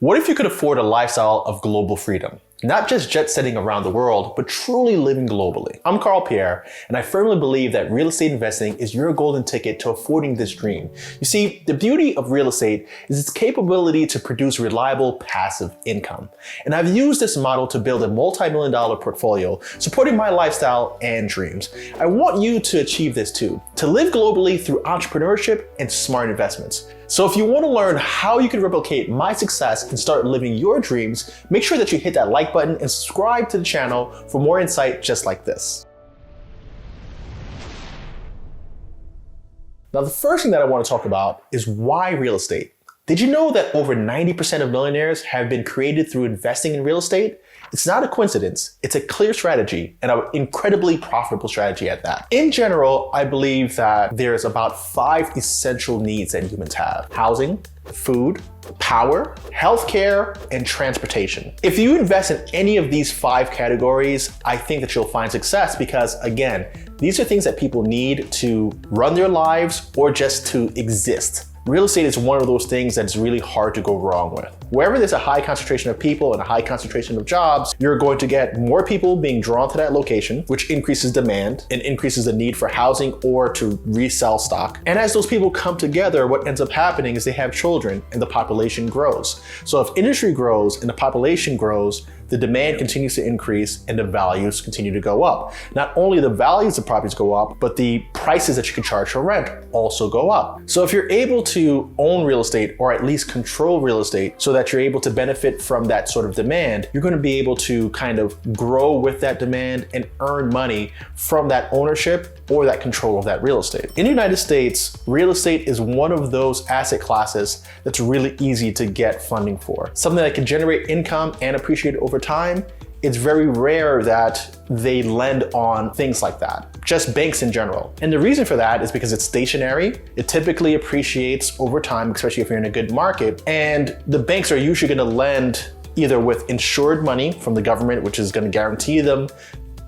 What if you could afford a lifestyle of global freedom? Not just jet setting around the world, but truly living globally. I'm Karl Pierre, and I firmly believe that real estate investing is your golden ticket to affording this dream. You see, the beauty of real estate is its capability to produce reliable passive income. And I've used this model to build a multi-million-dollar portfolio supporting my lifestyle and dreams. I want you to achieve this too, to live globally through entrepreneurship and smart investments. So if you want to learn how you can replicate my success and start living your dreams, make sure that you hit that like button and subscribe to the channel for more insight just like this. Now, the first thing that I want to talk about is why real estate. Did you know that over 90% of millionaires have been created through investing in real estate? It's not a coincidence, it's a clear strategy and an incredibly profitable strategy at that. In general, I believe that there's about 5 essential needs that humans have: housing, food, power, healthcare, and transportation. If you invest in any of these 5 categories, I think that you'll find success because, again, these are things that people need to run their lives or just to exist. Real estate is one of those things that's really hard to go wrong with. Wherever there's a high concentration of people and a high concentration of jobs, you're going to get more people being drawn to that location, which increases demand and increases the need for housing or to resell stock. And as those people come together, what ends up happening is they have children and the population grows. So if industry grows and the population grows, the demand continues to increase and the values continue to go up. Not only the values of properties go up, but the prices that you can charge for rent also go up. So if you're able to own real estate or at least control real estate so that you're able to benefit from that sort of demand, you're going to be able to kind of grow with that demand and earn money from that ownership or that control of that real estate. In the United States, real estate is one of those asset classes that's really easy to get funding for. Something that can generate income and appreciate over time. It's very rare that they lend on things like that, just banks in general. And the reason for that is because it's stationary. It typically appreciates over time, especially if you're in a good market. And the banks are usually going to lend either with insured money from the government, which is going to guarantee them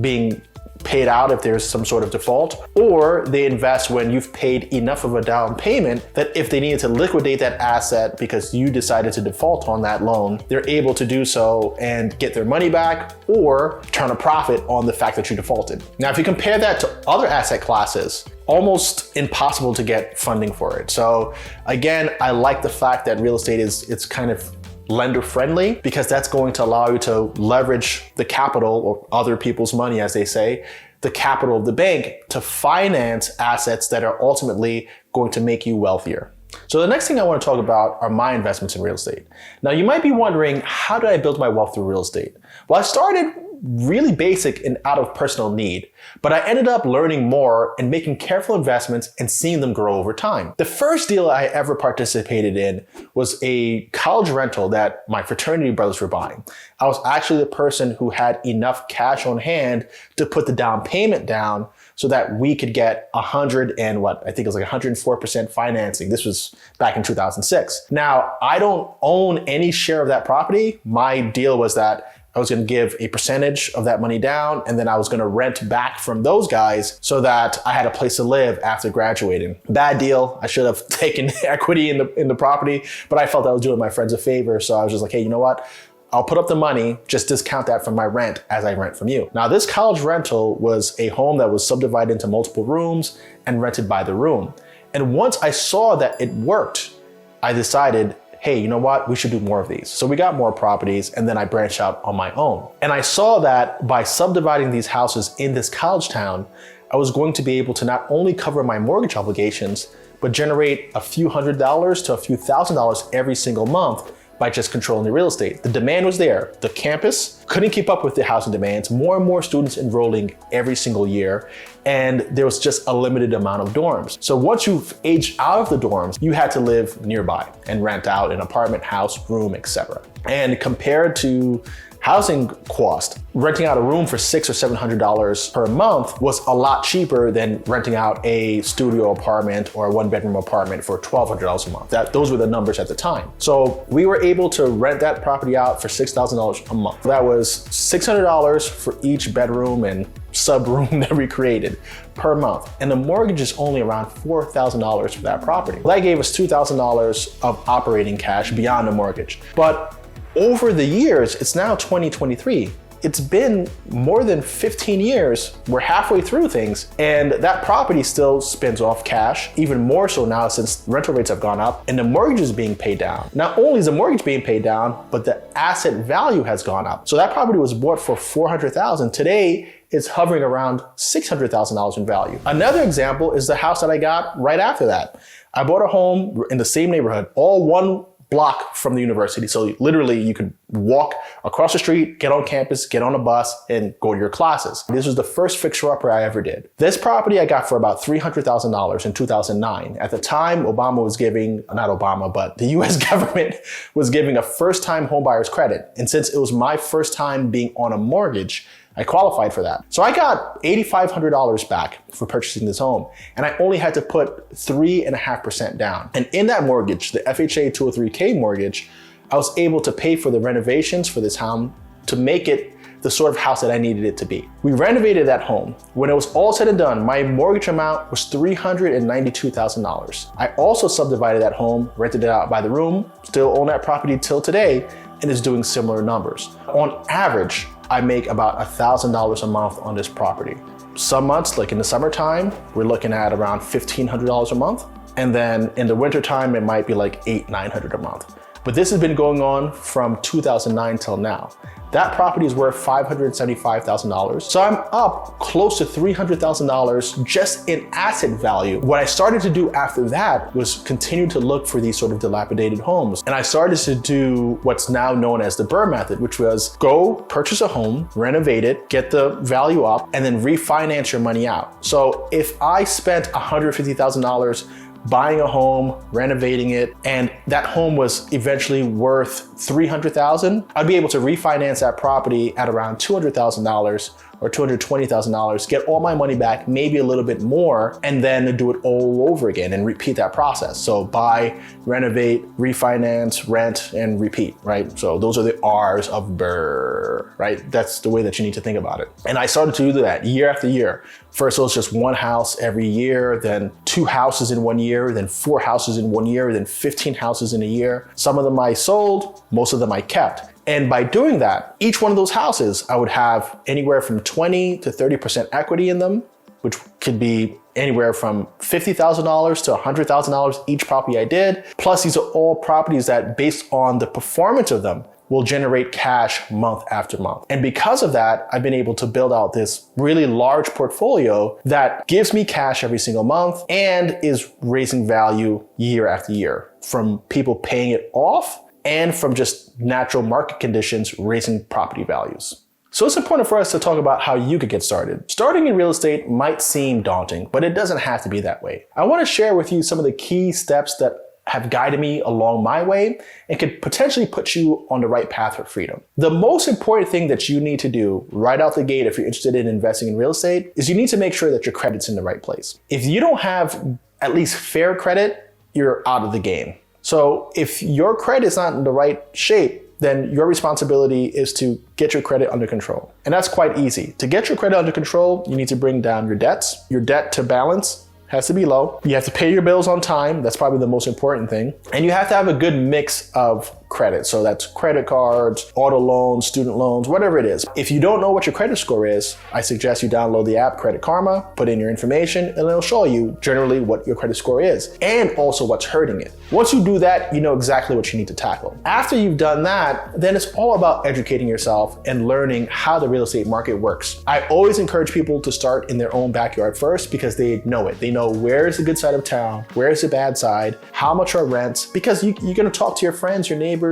being paid out if there's some sort of default, or they invest when you've paid enough of a down payment that if they needed to liquidate that asset because you decided to default on that loan, they're able to do so and get their money back or turn a profit on the fact that you defaulted. Now, if you compare that to other asset classes, almost impossible to get funding for it. So again, I like the fact that real estate it's kind of lender friendly because that's going to allow you to leverage the capital or other people's money, as they say, the capital of the bank to finance assets that are ultimately going to make you wealthier. So the next thing I want to talk about are my investments in real estate. Now, you might be wondering, how did I build my wealth through real estate? Well, I started really basic and out of personal need, but I ended up learning more and making careful investments and seeing them grow over time. The first deal I ever participated in was a college rental that my fraternity brothers were buying. I was actually the person who had enough cash on hand to put the down payment down so that we could get 104% financing. This was back in 2006. Now, I don't own any share of that property. My deal was that I was going to give a percentage of that money down, and then I was going to rent back from those guys so that I had a place to live after graduating. Bad deal. I should have taken equity in the property, but I felt I was doing my friends a favor. So I was just like, hey, you know what? I'll put up the money, just discount that from my rent as I rent from you. Now, this college rental was a home that was subdivided into multiple rooms and rented by the room. And once I saw that it worked, I decided, hey, you know what? We should do more of these. So we got more properties and then I branched out on my own. And I saw that by subdividing these houses in this college town, I was going to be able to not only cover my mortgage obligations, but generate a few $100s to a few $1,000s every single month by just controlling the real estate. The demand was there. The campus couldn't keep up with the housing demands. More and more students enrolling every single year. And there was just a limited amount of dorms. So once you've aged out of the dorms, you had to live nearby and rent out an apartment, house, room, etc. And compared to housing cost, renting out a room for $600 or $700 per month was a lot cheaper than renting out a studio apartment or a 1-bedroom apartment for $1,200 a month. Those were the numbers at the time. So we were able to rent that property out for $6,000 a month. That was $600 for each bedroom and sub room that we created per month. And the mortgage is only around $4,000 for that property. Well, that gave us $2,000 of operating cash beyond the mortgage. But over the years, it's now 2023. It's been more than 15 years. We're halfway through things, and that property still spins off cash, even more so now since rental rates have gone up and the mortgage is being paid down. Not only is the mortgage being paid down, but the asset value has gone up. So that property was bought for $400,000. Today, it's hovering around $600,000 in value. Another example is the house that I got right after that. I bought a home in the same neighborhood, all one block from the university. So literally you could walk across the street, get on campus, get on a bus, and go to your classes. This was the first fixer-upper I ever did. This property I got for about $300,000 in 2009. At the time, Obama was giving, not Obama, but the US government was giving a first-time homebuyer's credit. And since it was my first time being on a mortgage, I qualified for that. So I got $8,500 back for purchasing this home, and I only had to put 3.5% down. And in that mortgage, the FHA 203K mortgage, I was able to pay for the renovations for this home to make it the sort of house that I needed it to be. We renovated that home. When it was all said and done, my mortgage amount was $392,000. I also subdivided that home, rented it out by the room, still own that property till today, and is doing similar numbers. On average, I make about $1,000 a month on this property. Some months, like in the summertime, we're looking at around $1,500 a month. And then in the wintertime, it might be like $800-900 a month. But this has been going on from 2009 till now. That property is worth $575,000. So I'm up close to $300,000 just in asset value. What I started to do after that was continue to look for these sort of dilapidated homes. And I started to do what's now known as the BRRRR method, which was go purchase a home, renovate it, get the value up, and then refinance your money out. So if I spent $150,000 buying a home, renovating it, and that home was eventually worth $300,000, I'd be able to refinance that property at around $200,000 or $220,000, get all my money back, maybe a little bit more, and then do it all over again and repeat that process. So buy, renovate, refinance, rent, and repeat, right? So those are the R's of BRRRR, right? That's the way that you need to think about it. And I started to do that year after year. First, it was just one house every year, then 2 houses in 1 year, then 4 houses in 1 year, then 15 houses in a year. Some of them I sold, most of them I kept. And by doing that, each one of those houses, I would have anywhere from 20 to 30% equity in them, which could be anywhere from $50,000 to $100,000 each property I did. Plus, these are all properties that, based on the performance of them, will generate cash month after month. And because of that, I've been able to build out this really large portfolio that gives me cash every single month and is raising value year after year, from people paying it off and from just natural market conditions raising property values. So it's important for us to talk about how you could get started. Starting in real estate might seem daunting, but it doesn't have to be that way. I want to share with you some of the key steps that have guided me along my way and could potentially put you on the right path for freedom. The most important thing that you need to do right out the gate if you're interested in investing in real estate is you need to make sure that your credit's in the right place. If you don't have at least fair credit, you're out of the game. So if your credit is not in the right shape, then your responsibility is to get your credit under control. And that's quite easy. To get your credit under control, you need to bring down your debts. Your debt to balance has to be low. You have to pay your bills on time. That's probably the most important thing. And you have to have a good mix of credit. So that's credit cards, auto loans, student loans, whatever it is. If you don't know what your credit score is, I suggest you download the app Credit Karma, put in your information, and it'll show you generally what your credit score is and also what's hurting it. Once you do that, you know exactly what you need to tackle. After you've done that, then it's all about educating yourself and learning how the real estate market works. I always encourage people to start in their own backyard first because they know it. They know where is the good side of town, where is the bad side, how much are rents, because you're going to talk to your friends, your neighbors,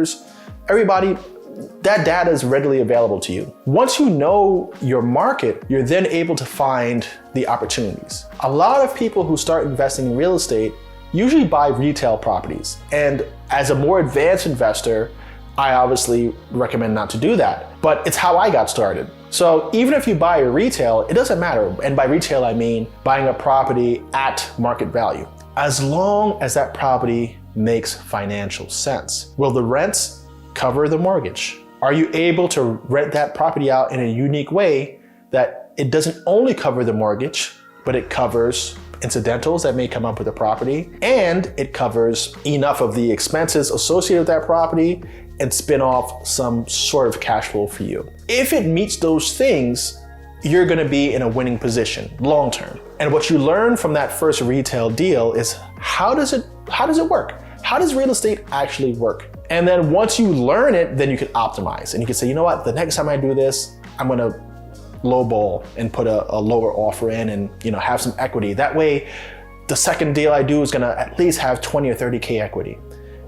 everybody. That data is readily available to you. Once you know your market, you're then able to find the opportunities. A lot of people who start investing in real estate usually buy retail properties. And as a more advanced investor, I obviously recommend not to do that, but it's how I got started. So even if you buy a retail, it doesn't matter. And by retail, I mean buying a property at market value. As long as that property makes financial sense. Will the rents cover the mortgage? Are you able to rent that property out in a unique way that it doesn't only cover the mortgage, but it covers incidentals that may come up with the property, and it covers enough of the expenses associated with that property and spin off some sort of cash flow for you. If it meets those things, you're gonna be in a winning position long term. And what you learn from that first retail deal is how does it work? How does real estate actually work? And then once you learn it, then you can optimize. And you can say, you know what, the next time I do this, I'm gonna lowball and put a lower offer in and have some equity. That way, the second deal I do is gonna at least have 20 or 30K equity.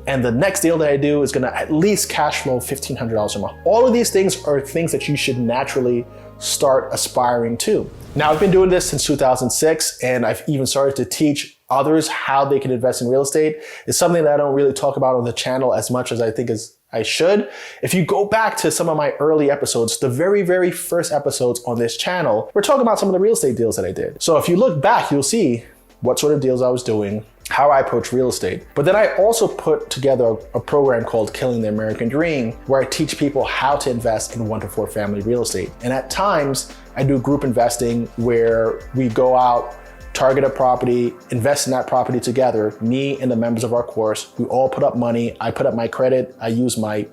And the next deal that I do is gonna at least cash flow $1,500 a month. All of these things are things that you should naturally start aspiring to. Now, I've been doing this since 2006, and I've even started to teach others how they can invest in real estate. It's something that I don't really talk about on the channel as much as I think I should. If you go back to some of my early episodes, the very, very first episodes on this channel, we're talking about some of the real estate deals that I did. So if you look back, you'll see what sort of deals I was doing, how I approach real estate. But then I also put together a program called Killing the American Dream, where I teach people how to invest in 1 to 4 family real estate. And at times, I do group investing where we go out, target a property, invest in that property together, me and the members of our course. We all put up money. I put up my credit. I use my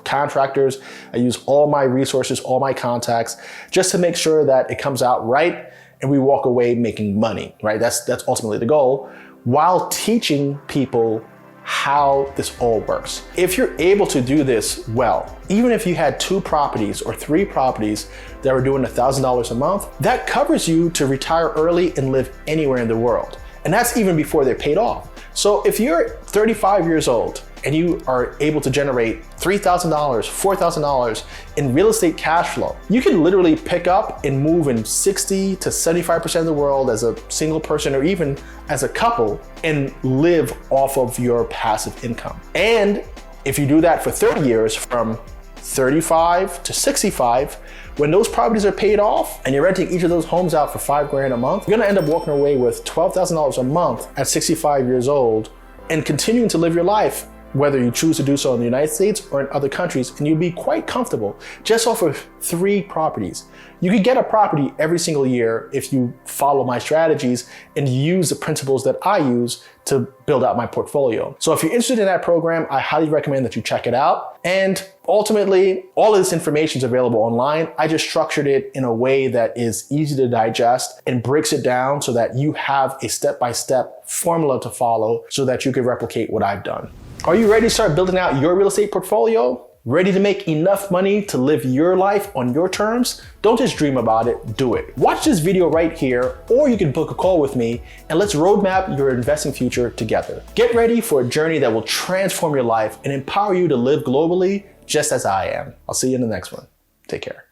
contractors. I use all my resources, all my contacts, just to make sure that it comes out right and we walk away making money, right? That's ultimately the goal, while teaching people how this all works. If you're able to do this well, even if you had 2 properties or 3 properties that were doing $1,000 a month, that covers you to retire early and live anywhere in the world. And that's even before they're paid off. So if you're 35 years old and you are able to generate $3,000, $4,000 in real estate cash flow, you can literally pick up and move in 60 to 75% of the world as a single person or even as a couple and live off of your passive income. And if you do that for 30 years, from 35 to 65, when those properties are paid off and you're renting each of those homes out for $5,000 a month, you're gonna end up walking away with $12,000 a month at 65 years old and continuing to live your life, whether you choose to do so in the United States or in other countries, and you'll be quite comfortable just off of 3 properties. You can get a property every single year if you follow my strategies and use the principles that I use to build out my portfolio. So if you're interested in that program, I highly recommend that you check it out. And ultimately, all of this information is available online. I just structured it in a way that is easy to digest and breaks it down so that you have a step-by-step formula to follow so that you can replicate what I've done. Are you ready to start building out your real estate portfolio? Ready to make enough money to live your life on your terms? Don't just dream about it, do it. Watch this video right here, or you can book a call with me and let's roadmap your investing future together. Get ready for a journey that will transform your life and empower you to live globally just as I am. I'll see you in the next one. Take care.